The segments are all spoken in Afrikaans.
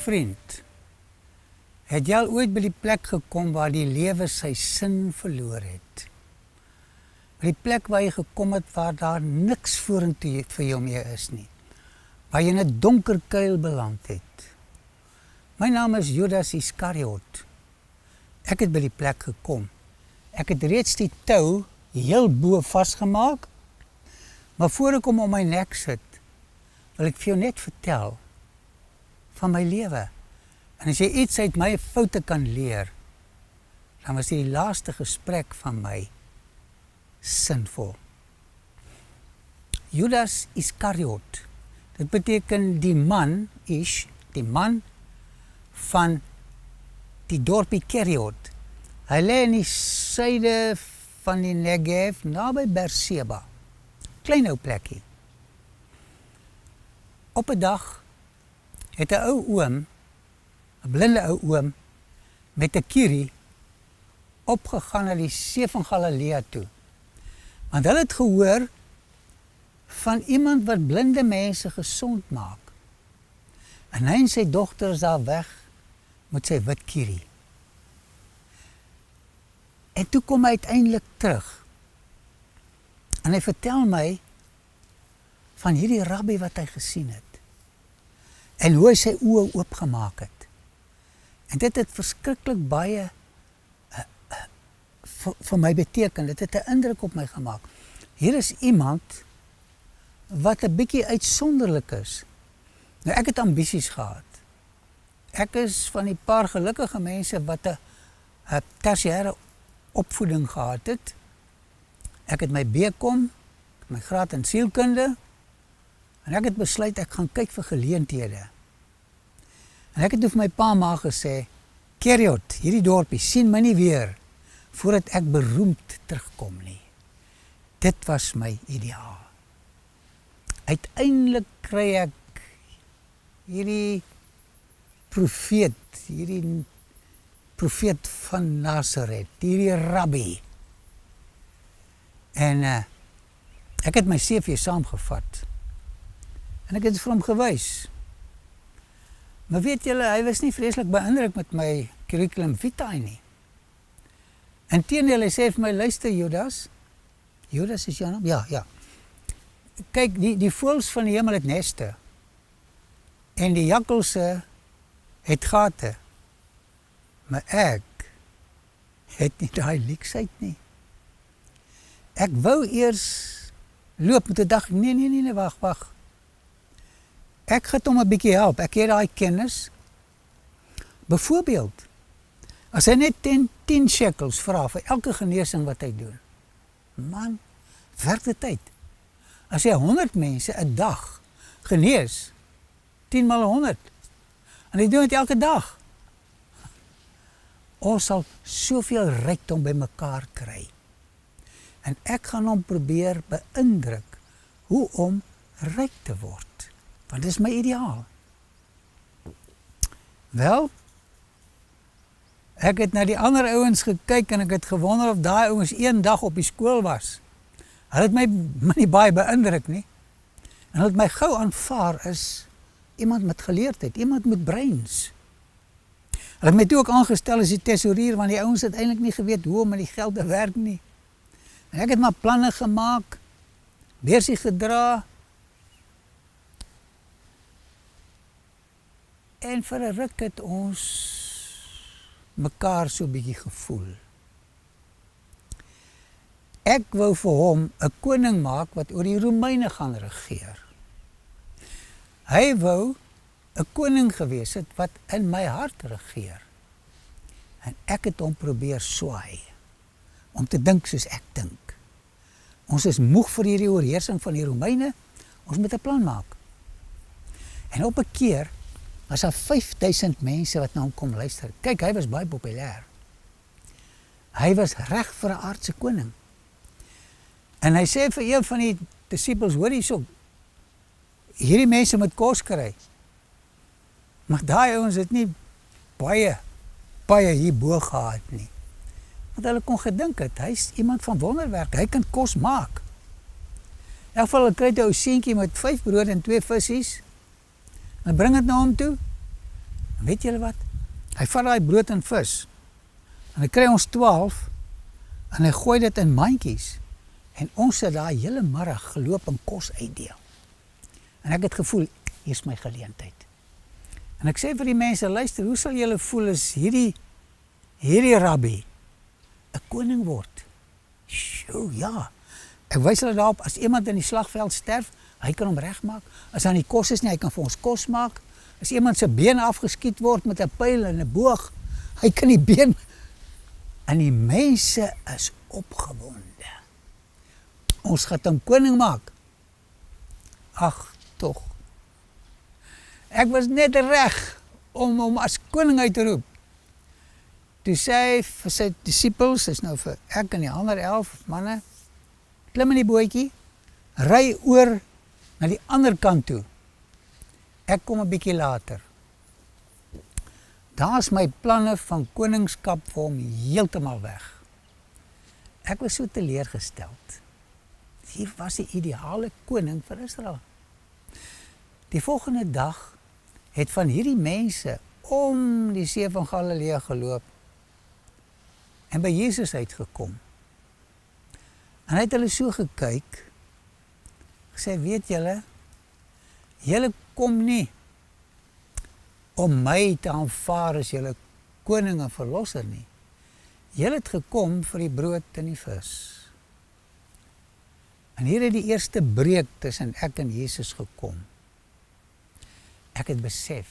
Vriend, het jy al ooit by die plek gekom waar die lewe sy sin verloor het? By die plek waar jy gekom het waar daar niks vorentoe vir jou meer is nie. Waar jy in 'n donker kuil beland het. My naam is Judas Iskariot. Ek het by die plek gekom. Ek het reeds die tou heel bo vasgemaak. Maar voor ek hom om my nek sit, wil ek vir jou net vertel van my lewe. En as jy iets uit my foute kan leer, dan was die laaste gesprek van my sinvol. Judas Iskariot, dit beteken die man van die dorpie Keriot. Hy lê in die suide van die Negev, naby Berseba. Klein ou plekkie. Op 'n dag het 'n ou oom, 'n blinde ou oom, met 'n kierie opgegaan na die see van Galilea toe. Want hulle het gehoor van iemand wat blinde mense gesond maak. En hy en sy dogter is daar weg met sy wit kierie. En toe kom hy uiteindelik terug. En hy vertel my van hierdie rabbi wat hy gesien het. En hoe hy sy oë oopgemaak het. En dit het verskriklik baie vir my beteken. Dit het 'n indruk op my gemaak. Hier is iemand wat 'n bietjie uitsonderlik is. Nou ek het ambisies gehad. Ek is van die paar gelukkige mense wat 'n tersiêre opvoeding gehad het. Ek het my BCom, my graad in sielkunde, en ek het besluit ek gaan kyk vir geleenthede. En ek het vir my pa en ma gesê, Keriot, hierdie dorpie, sien my nie weer, voordat ek beroemd terugkom nie. Dit was my ideaal. Uiteindelik kry ek hierdie profeet van Nazareth, hierdie rabbi. En ek het my CV saamgevat. En ek het vir hom gewys. Maar weet julle, hy was nie vreeslik beïndruk met my curriculum vitae nie. Inteendeel, hy sê vir my, luister Judas. Judas is jou naam? Ja. Kyk, die voëls van die hemel het neste. En die jakkalse het gate. Maar ek het nie daai leksheid nie. Ek wou eers loop met 'n dag, nee, wag. Ek gaan hom 'n bietjie help, ek het daai kennis. Byvoorbeeld, as hy net 10 shekels vra vir elke genesing wat hy doen. Man, werk dit uit. As jy 100 mense 'n dag genees, 10 maal 100, en hy doen dit elke dag. Ons sal soveel rykdom by mekaar kry. En ek gaan hom probeer beïndruk hoe om ryk te word. Want dit is my ideaal. Wel, ek het na die ander ouens gekyk en ek het gewonder of daai ouens een dag op die skool was. Hulle het my nie baie beïndruk nie. En hulle het my gou aanvaar as iemand met geleerdheid, iemand met breins. Hulle het my toe ook aangestel as die tesourier, want die ouens het eintlik nie geweet hoe om met die geld te werk nie. En ek het maar planne gemaak, beursie gedra, en vir 'n ruk het ons mekaar so bietjie gevoel. Ek wou vir hom 'n koning maak wat oor die Romeine gaan regeer. Hy wou 'n koning gewees het wat in my hart regeer. En ek het hom probeer swaai, om te dink soos ek dink. Ons is moeg vir hierdie oorheersing van die Romeine, ons moet 'n plan maak. En op 'n keer was daar 5000 mense wat na hom kom luister. Kyk, hy was baie populêr. Hy was reg vir 'n aardse koning. En hy sê vir een van die disippels, hoor hierso, hierdie mense moet kos kry. Maar daai ouens het nie baie hierbo gehad nie. Want hulle kon gedink het, hy is iemand van wonderwerk, hy kan kos maak. In elk geval, hulle kry 'n ou seentjie met 5 brood en 2 vissies, en bring dit na hom toe. Weet julle wat? Hy vat daai brood en vis, en hy kry ons 12, en hy gooi dit in mandjies, en ons het daai hele middag geloop en kos uitdeel. En ek het gevoel, hier is my geleentheid. En ek sê vir die mense, luister, hoe sal julle voel as hierdie rabbi 'n koning word? Sjoe, ja. Ek wys hulle daarop, as iemand in die slagveld sterf, hy kan hom regmaak. As daar nie kos is nie, hy kan vir ons kos maak. As iemand se been afgeskiet word met 'n pyl en 'n boog, hy kan die been. En die mense is opgewonde. Ons gaan hom koning maak. Ag, tog. Ek was net reg om hom as koning uit te roep. Toe sê hy vir sy disippels, is nou vir ek en die ander 11 manne, klim in die bootjie, ry oor na die ander kant toe. Ek kom 'n bietjie later. Daar's my planne van koningskap vir hom heeltemal weg. Ek was so teleurgesteld. Hier was die ideale koning vir Israel. Die volgende dag het van hierdie mense om die see van Galilea geloop en by Jesus uitgekom. En hy het hulle so gekyk, gesê, weet julle kom nie om my te aanvaar as julle koning en verlosser nie. Julle het gekom vir die brood en die vis. En hier het die eerste breuk tussen ek en Jesus gekom. Ek het besef,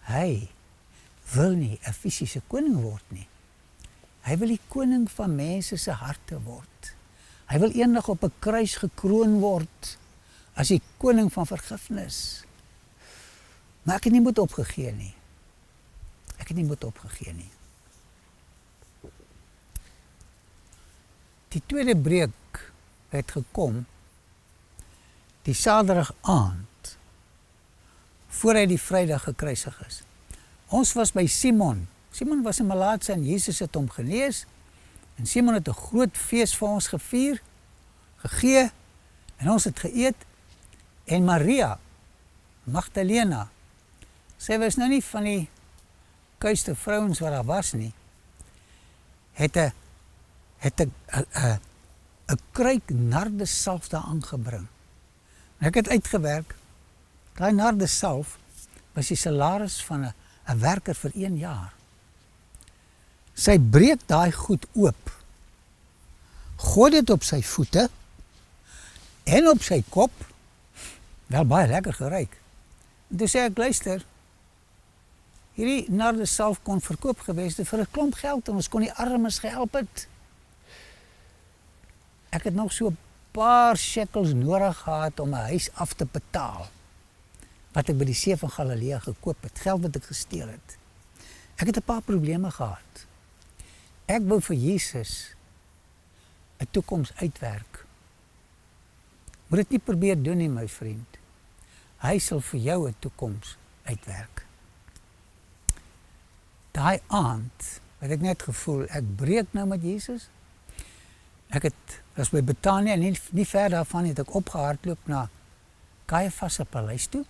hy wil nie 'n fisiese koning word nie. Hy wil die koning van mense se harte word. Hy wil eendag op 'n kruis gekroon word as die koning van vergifnis. Maar ek het nie moed opgegee nie. Die tweede breuk het gekom die Saterdag aand voor hy die Vrydag gekruisig is. Ons was by Simon. Simon was 'n malaatse en Jesus het hom genees. En Simon het 'n groot fees vir ons gevier, gegee, en ons het geëet. En Maria Magdalena, sy was nou nie van die kuiste vrouens wat daar was nie, het 'n kruik nardesalf daar aangebring. En ek het uitgewerk, daai nardesalf was die salaris van 'n werker vir 1 jaar. Sy breek daai goed oop, gooi dit op sy voete en op sy kop, wel baie lekker geruik. En toe sê ek, luister, hierdie nardesalf kon verkoop gewees het vir 'n klomp geld en ons kon die armes gehelp het. Ek het nog so 'n paar shekels nodig gehad om 'n huis af te betaal wat ek by die see van Galilea gekoop het, geld wat ek gesteel het. Ek het 'n paar probleme gehad. Ek wou vir Jesus 'n toekoms uitwerk. Moet dit nie probeer doen nie, my vriend. Hy sal vir jou 'n toekoms uitwerk. Daai aand het ek net gevoel, ek breek nou met Jesus. Was by Betania, nie ver daarvan het ek opgehardloop na Kajafas se paleis toe.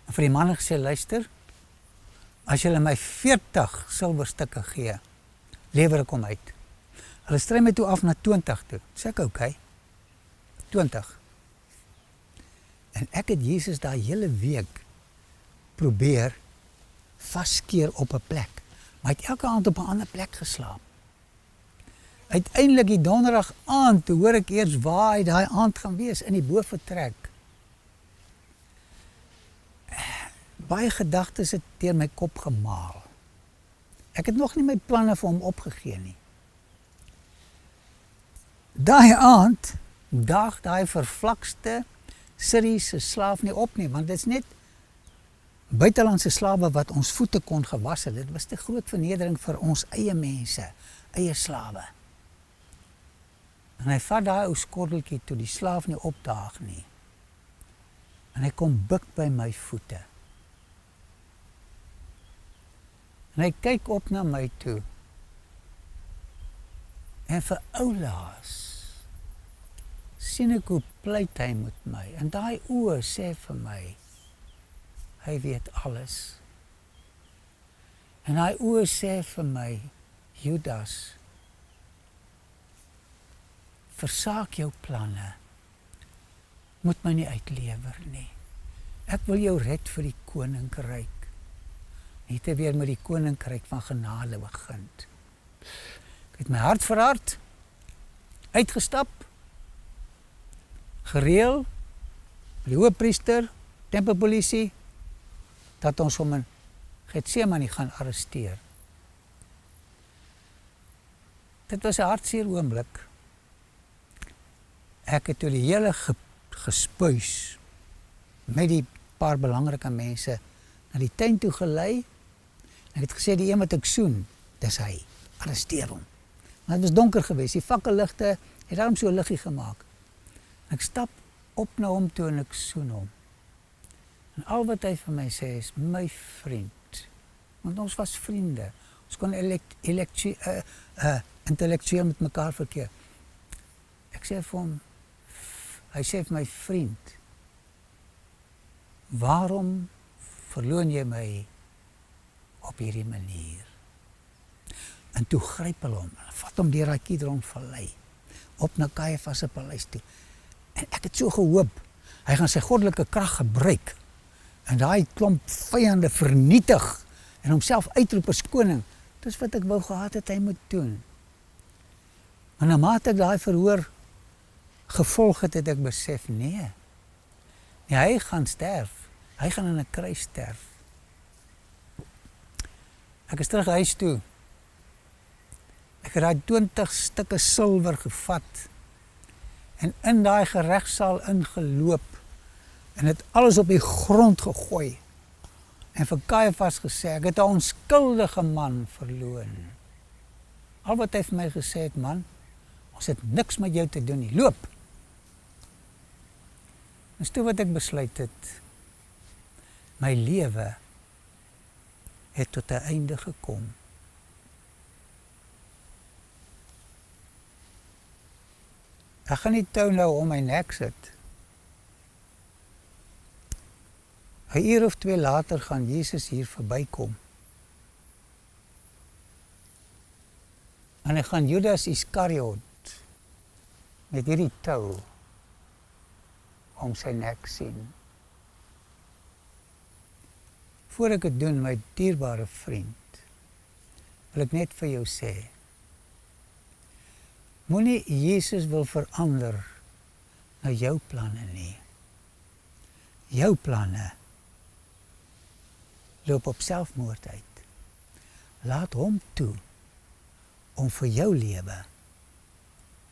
En vir die manne gesê, luister, as julle my 40 silwerstukke gee, lewer ek hom uit. Hulle stry my toe af na 20 toe. Sê ek, okay, 20. En ek het Jesus daai hele week probeer vaskeer op 'n plek. Maar hy het elke aand op 'n ander plek geslaap. Uiteindelik die donderdag aand, toe hoor ek eers waar hy daai aand gaan wees, in die bovertrek. Baie gedagtes het deur my kop gemaal. Ek het nog nie my planne vir hom opgegee nie. Daai aand daag daai vervlakste Syriese slaaf nie op nie, want dit is net buitelandse slawe wat ons voete kon gewas het. Dit was te groot vernedering vir ons eie mense, eie slawe. En hy vat daai ou skotteltjie toe die slaaf nie opdaag nie. En hy kom buk by my voete. En hy kyk op na my toe. En vir oulaas sien ek hoe pleit hy met my. En daai oë sê vir my, Hy weet alles. En hy oë sê vir my, Judas, versaak jou planne, moet my nie uitlewer nie. Ek wil jou red vir die koninkryk. Net weer met die koninkryk van genade begin. Ek het my hart verhard, uitgestap, gereël, die hoofpriester, tempelpolisie, dat ons hom in Getsemane gaan arresteer. Dit was 'n hartseer oomblik. Ek het toe die hele gespuis met die paar belangrike mense na die tuin toe gelei. Ek het gesê die een wat ek soen, dis hy. Arresteer hom. Maar dit was donker geweest. Die fakkelligte het daarom so liggie gemaak. Ek stap op na hom toe en ek soen hom. En al wat hy vir my sê is, my vriend. Want ons was vriende. Ons kon intellektueel met mekaar verkeer. Ek sê vir hom, hy sê vir my vriend, waarom verloon jy my op hierdie manier? En toe gryp hulle hom, vat hom deur daai Kidron vallei, op na Kajafas se paleis toe. En ek het so gehoop, hy gaan sy goddelike krag gebruik, en daai klomp vyande vernietig, en homself uitroep as koning. Dis wat ek wou gehad het hy moet doen. Maar naarmate ek daai verhoor gevolg het, het ek besef, nee, hy gaan sterf. Hy gaan in 'n kruis sterf. Ek is terug huis toe. Ek het daai 20 stukke silwer gevat en in daai geregsaal ingeloop en het alles op die grond gegooi. En vir Kajafas gesê, ek het 'n onskuldige man verloon. Al wat hy vir my gesê het, man, ons het niks met jou te doen nie, loop. Dis toe wat ek besluit het, my lewe het tot 'n einde gekom. Ek gaan nie tou nou om my nek sit. 'n uur of 2 later gaan Jesus hier verbykom. En hy gaan Judas Iskariot met hierdie tou om sy nek sien. Voor ek dit doen, my dierbare vriend, wil ek net vir jou sê, moenie Jesus wil verander na jou planne nie. Jou planne loop op selfmoord uit. Laat hom toe om vir jou lewe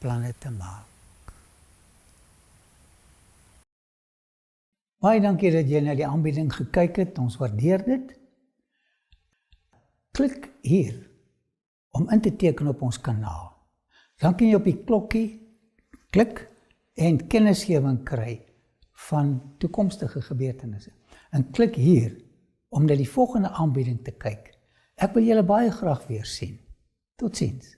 planne te maak. Baie dankie dat jy na die aanbieding gekyk het, ons waardeer dit. Klik hier om in te teken op ons kanaal. Dan kan jy op die klokkie klik en kennisgewing kry van toekomstige gebeurtenisse. En klik hier om na die volgende aanbieding te kyk. Ek wil julle baie graag weer sien. Totsiens.